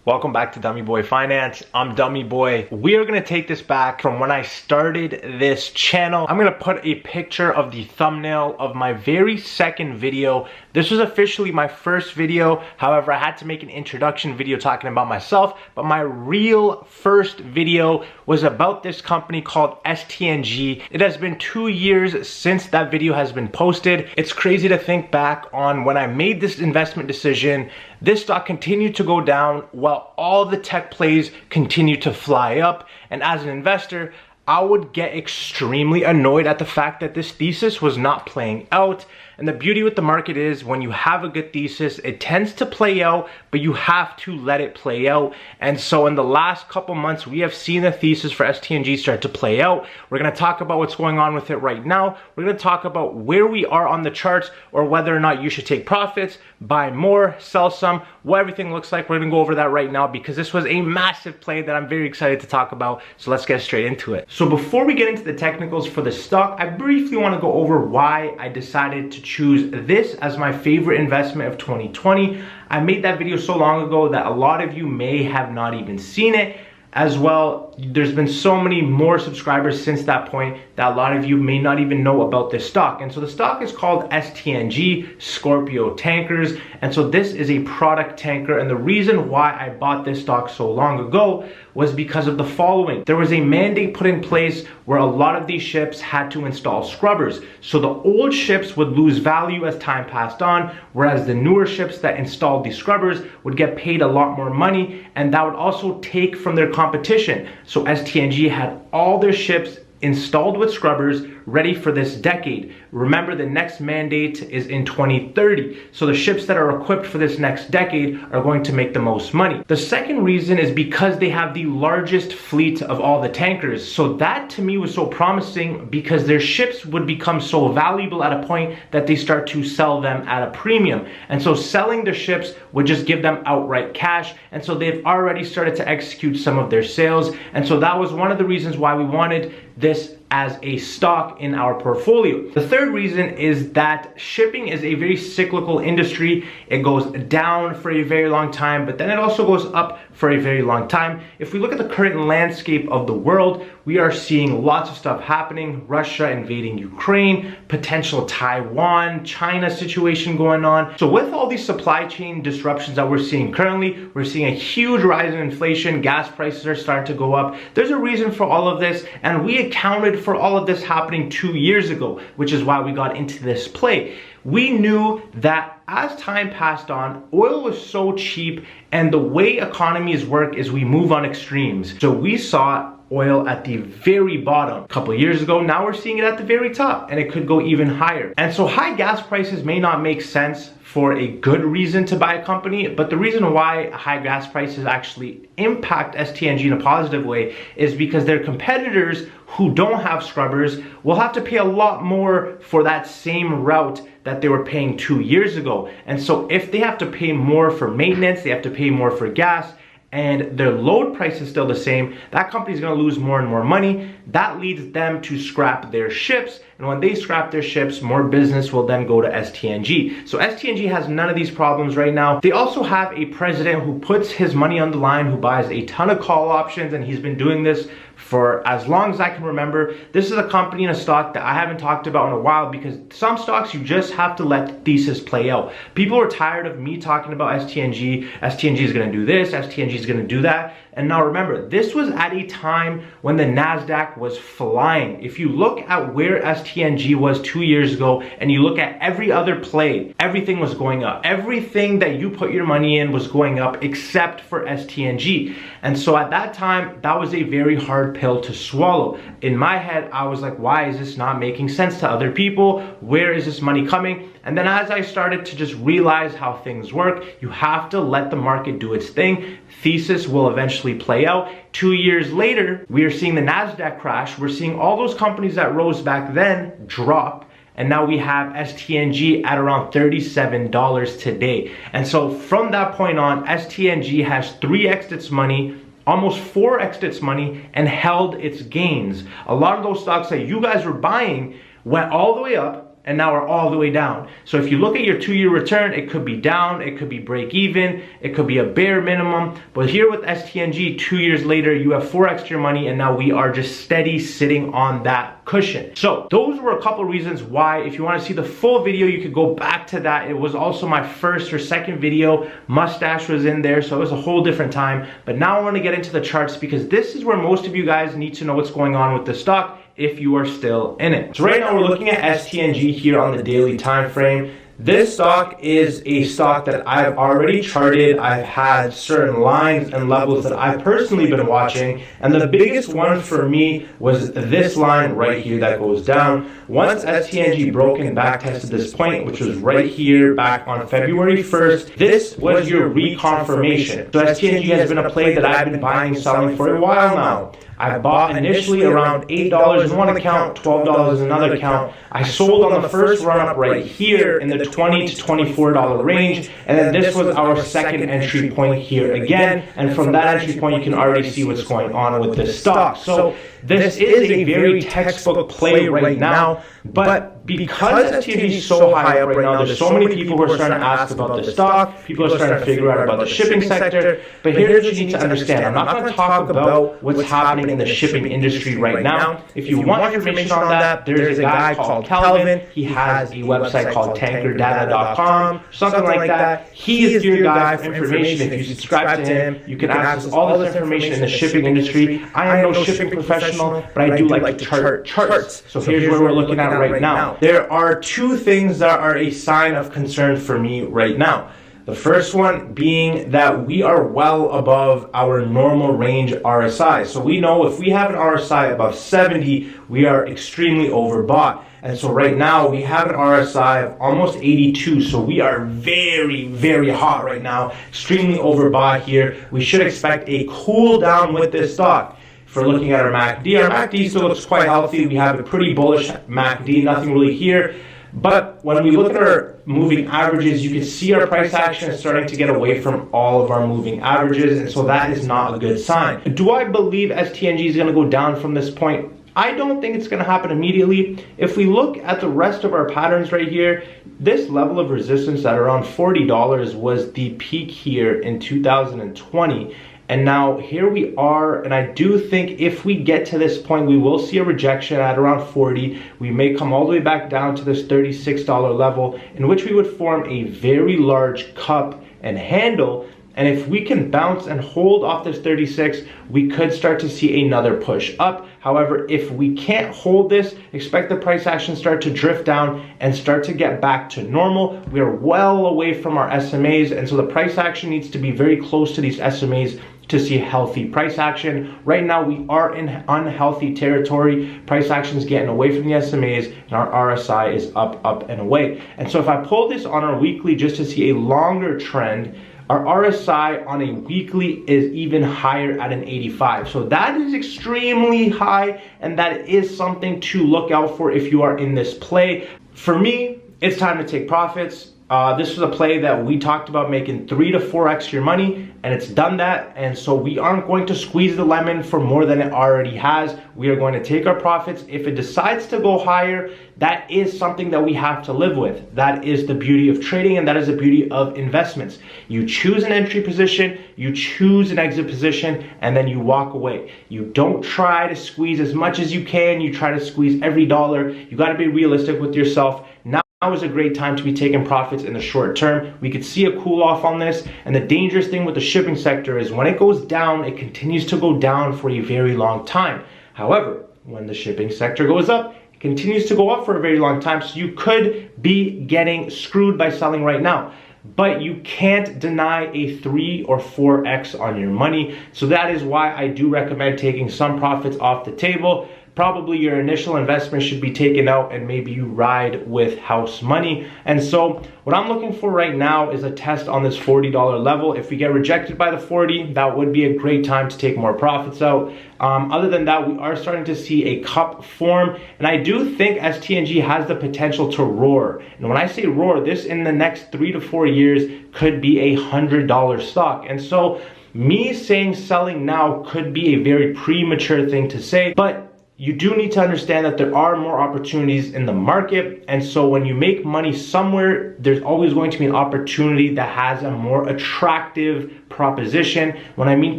Welcome back to Dummy Boy Finance. I'm Dummy Boy. We are gonna take this back from when I started this channel. I'm gonna put a picture of the thumbnail of my very second video. This was officially my first video. However, I had to make an introduction video talking about myself, but my real first video was about this company called STNG. It has been 2 years since that video has been posted. It's crazy to think back on when I made this investment decision. This stock continued to go down while all the tech plays continue to fly up. And as an investor, I would get extremely annoyed at the fact that this thesis was not playing out. And the beauty with the market is when you have a good thesis, it tends to play out, but you have to let it play out. And so in the last couple months, we have seen the thesis for STNG start to play out. We're gonna talk about what's going on with it right now. We're gonna talk about where we are on the charts or whether or not you should take profits, buy more, sell some, what everything looks like. We're gonna go over that right now because this was a massive play that I'm very excited to talk about. So let's get straight into it. So before we get into the technicals for the stock, I briefly wanna go over why I decided to choose this as my favorite investment of 2020. I made that video so long ago that a lot of you may have not even seen it. As well, there's been so many more subscribers since that point that a lot of you may not even know about this stock. And so the stock is called STNG, Scorpio Tankers. And so this is a product tanker. And the reason why I bought this stock so long ago was because of the following. There was a mandate put in place where a lot of these ships had to install scrubbers. So the old ships would lose value as time passed on, whereas the newer ships that installed these scrubbers would get paid a lot more money, and that would also take from their competition. So STNG had all their ships installed with scrubbers ready for this decade. Remember, the next mandate is in 2030. So the ships that are equipped for this next decade are going to make the most money. The second reason is because they have the largest fleet of all the tankers. So that to me was so promising because their ships would become so valuable at a point that they start to sell them at a premium. And so selling their ships would just give them outright cash. And so they've already started to execute some of their sales. And so that was one of the reasons why we wanted this as a stock in our portfolio. The third reason is that shipping is a very cyclical industry. It goes down for a very long time, but then it also goes up for a very long time. If we look at the current landscape of the world, we are seeing lots of stuff happening. Russia invading Ukraine, potential Taiwan, China situation going on. So with all these supply chain disruptions that we're seeing currently, we're seeing a huge rise in inflation. Gas prices are starting to go up. There's a reason for all of this, and we accounted for all of this happening 2 years ago, which is why we got into this play. We knew that as time passed on, oil was so cheap, and the way economies work is we move on extremes. So we saw oil at the very bottom a couple years ago. Now we're seeing it at the very top, and it could go even higher. And so high gas prices may not make sense for a good reason to buy a company, but the reason why high gas prices actually impact STNG in a positive way is because their competitors who don't have scrubbers will have to pay a lot more for that same route that they were paying 2 years ago. And so if they have to pay more for maintenance, they have to pay more for gas, and their load price is still the same, that company is going to lose more and more money. That leads them to scrap their ships, and when they scrap their ships, more business will then go to STNG. So STNG has none of these problems right now. They also have a president who puts his money on the line, who buys a ton of call options, and he's been doing this for as long as I can remember. This is a company and a stock that I haven't talked about in a while because some stocks you just have to let the thesis play out. People are tired of me talking about STNG. STNG is going to do this, STNG is going to do that. And now remember, this was at a time when the NASDAQ was flying. If you look at where STNG was 2 years ago and you look at every other play, everything was going up. Everything that you put your money in was going up except for STNG. And so at that time, that was a very hard pill to swallow. In my head, I was like, why is this not making sense to other people? Where is this money coming? And then as I started to just realize how things work, you have to let the market do its thing. Thesis will eventually play out. 2 years later, we are seeing the NASDAQ crash. We're seeing all those companies that rose back then drop. And now we have STNG at around $37 today. And so from that point on, STNG has 3x its money, almost 4x its money, and held its gains. A lot of those stocks that you guys were buying went all the way up, and now we're all the way down. So if you look at your 2-year return, it could be down, it could be break even, it could be a bare minimum. But here with STNG, 2 years later, you have 4x your money, and now we are just steady sitting on that cushion. So those were a couple reasons why. If you want to see the full video, you could go back to that. It was also my first or second video. Mustache was in there, so it was a whole different time. But now I want to get into the charts, because this is where most of you guys need to know what's going on with the stock if you are still in it. So right now we're looking at STNG here on the daily time frame. This stock is a stock that I've already charted. I've had certain lines and levels that I've personally been watching, and the biggest one for me was this line right here that goes down. Once STNG broke and back tested this point, which was right here back on February 1st, this was your reconfirmation. So STNG has been a play that I've been buying and selling for a while now. I bought initially around $8 in one account, $12 in another account. I sold on the first run up right here in the $20 to $24 range, and then this was our second entry point here again. And from that entry point, you can already see what's going on with this stock. So this is a very textbook play right now, but because STNG is so high up right now, there's so many people who are starting to ask about the stock. People are starting to figure out about the shipping sector. But here's what you need to understand. I'm not going to talk about what's happening in the shipping industry right now. If you want information on that, there's a guy called Calvin. He has a website called tankerdata.com, something like that. He is your guy for information. If you subscribe to him, you can access all this information in the shipping industry. I am no shipping professional, but I do like to chart charts. So here's where we're looking at right now. There are two things that are a sign of concern for me right now. The first one being that we are well above our normal range RSI. So we know if we have an RSI above 70, we are extremely overbought. And so right now we have an RSI of almost 82. So we are very, very hot right now, extremely overbought here. We should expect a cool down with this stock. If we're looking at our MACD still looks quite healthy. We have a pretty bullish MACD, nothing really here. But when we look at our moving averages, you can see our price action is starting to get away from all of our moving averages, and so that is not a good sign. Do I believe STNG is going to go down from this point? I don't think it's going to happen immediately. If we look at the rest of our patterns right here, this level of resistance at around $40 was the peak here in 2020. And now here we are, and I do think if we get to this point, we will see a rejection at around 40. We may come all the way back down to this $36 level, in which we would form a very large cup and handle. And if we can bounce and hold off this 36, we could start to see another push up. However, if we can't hold this, expect the price action start to drift down and start to get back to normal. We are well away from our SMAs, and so the price action needs to be very close to these SMAs to see healthy price action. Right now we are in unhealthy territory. Price action is getting away from the SMAs, and our RSI is up and away. And so if I pull this on our weekly just to see a longer trend, our RSI on a weekly is even higher at an 85. So that is extremely high, and that is something to look out for if you are in this play. For me, it's time to take profits. This was a play that we talked about making 3 to 4x your money, and it's done that. And so we aren't going to squeeze the lemon for more than it already has. We are going to take our profits. If it decides to go higher, that is something that we have to live with. That is the beauty of trading, and that is the beauty of investments. You choose an entry position, you choose an exit position, and then you walk away. You don't try to squeeze as much as you can. You try to squeeze every dollar. You got to be realistic with yourself. Now is a great time to be taking profits in the short term. We could see a cool off on this, and the dangerous thing with the shipping sector is when it goes down, it continues to go down for a very long time. However, when the shipping sector goes up, it continues to go up for a very long time, so you could be getting screwed by selling right now. But you can't deny a 3 or 4x on your money. So that is why I do recommend taking some profits off the table. Probably your initial investment should be taken out, and maybe you ride with house money. And so what I'm looking for right now is a test on this $40 level. If we get rejected by the 40, that would be a great time to take more profits out. Other than that, we are starting to see a cup form, and I do think STNG has the potential to roar. And when I say roar, this in the next 3 to 4 years could be a $100 stock. And so me saying selling now could be a very premature thing to say, but you do need to understand that there are more opportunities in the market. And so when you make money somewhere, there's always going to be an opportunity that has a more attractive proposition. When I mean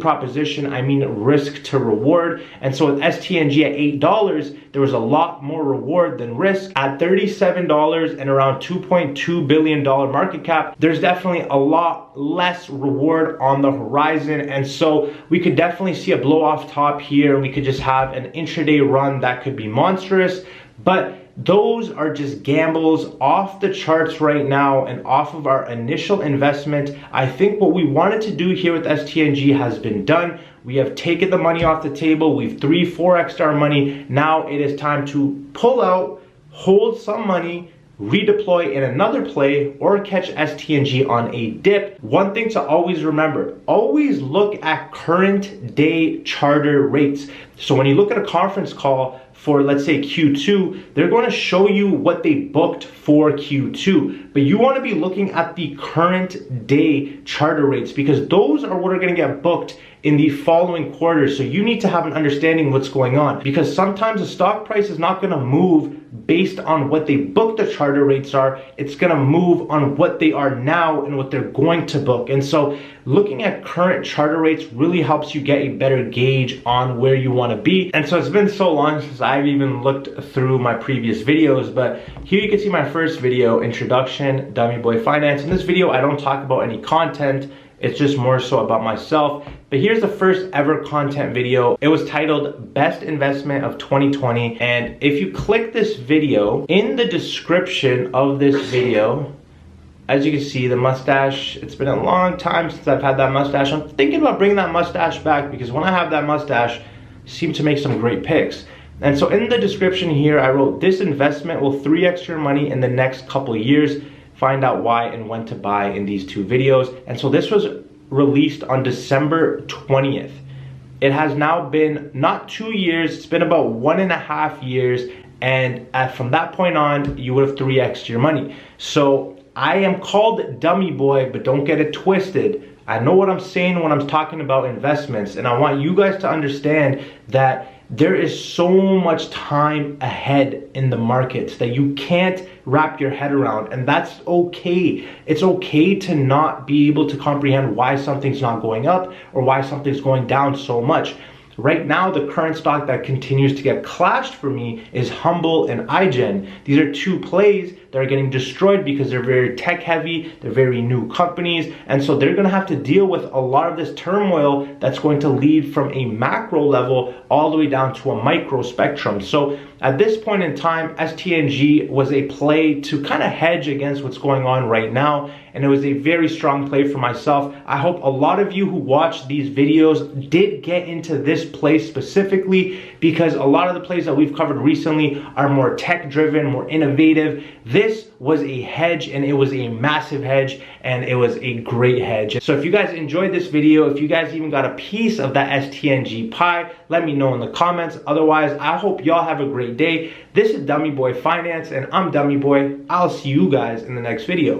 proposition, I mean risk to reward. And so with STNG at $8, there was a lot more reward than risk. At $37 and around $2.2 billion market cap, there's definitely a lot less reward on the horizon. And so we could definitely see a blow off top here. We could just have an intraday run that could be monstrous, but those are just gambles off the charts right now and off of our initial investment. I think what we wanted to do here with STNG has been done. We have taken the money off the table. We've 4x'd our money. Now it is time to pull out, hold some money, redeploy in another play, or catch STNG on a dip. One thing to always remember, always look at current day charter rates. So when you look at a conference call for, let's say, Q2, they're going to show you what they booked for Q2, but you want to be looking at the current day charter rates, because those are what are going to get booked in the following quarter. So you need to have an understanding of what's going on, because sometimes the stock price is not going to move based on what they book the charter rates are. It's going to move on what they are now and what they're going to book. And so looking at current charter rates really helps you get a better gauge on where you want to be. And so it's been so long since I've even looked through my previous videos, but here you can see my first video, Introduction, Dummy Boy Finance. In this video, I don't talk about any content. It's just more so about myself. But here's the first ever content video. It was titled Best Investment of 2020. And if you click this video, in the description of this video, as you can see, the mustache, it's been a long time since I've had that mustache. I'm thinking about bringing that mustache back, because when I have that mustache, I seem to make some great picks. And so in the description here, I wrote, this investment will 3x your money in the next couple of years. Find out why and when to buy in these two videos. And so this was released on December 20th. It has now been not 2 years, it's been about 1.5 years. And from that point on, you would have 3x'd your money. So I am called Dummy Boy, but don't get it twisted. I know what I'm saying when I'm talking about investments, and I want you guys to understand that there is so much time ahead in the markets that you can't wrap your head around, and that's okay. It's okay to not be able to comprehend why something's not going up or why something's going down so much. Right now, the current stock that continues to get clashed for me is Humble and iGen. These are two plays that are getting destroyed because they're very tech heavy, they're very new companies, and so they're gonna have to deal with a lot of this turmoil that's going to lead from a macro level all the way down to a micro spectrum. So at this point in time, STNG was a play to kind of hedge against what's going on right now, and it was a very strong play for myself. I hope a lot of you who watch these videos did get into this play specifically, because a lot of the plays that we've covered recently are more tech driven, more innovative. This was a hedge, and it was a massive hedge, and it was a great hedge. So if you guys enjoyed this video, if you guys even got a piece of that STNG pie, let me know in the comments. Otherwise, I hope y'all have a great day. This is Dummy Boy Finance, and I'm Dummy Boy. I'll see you guys in the next video.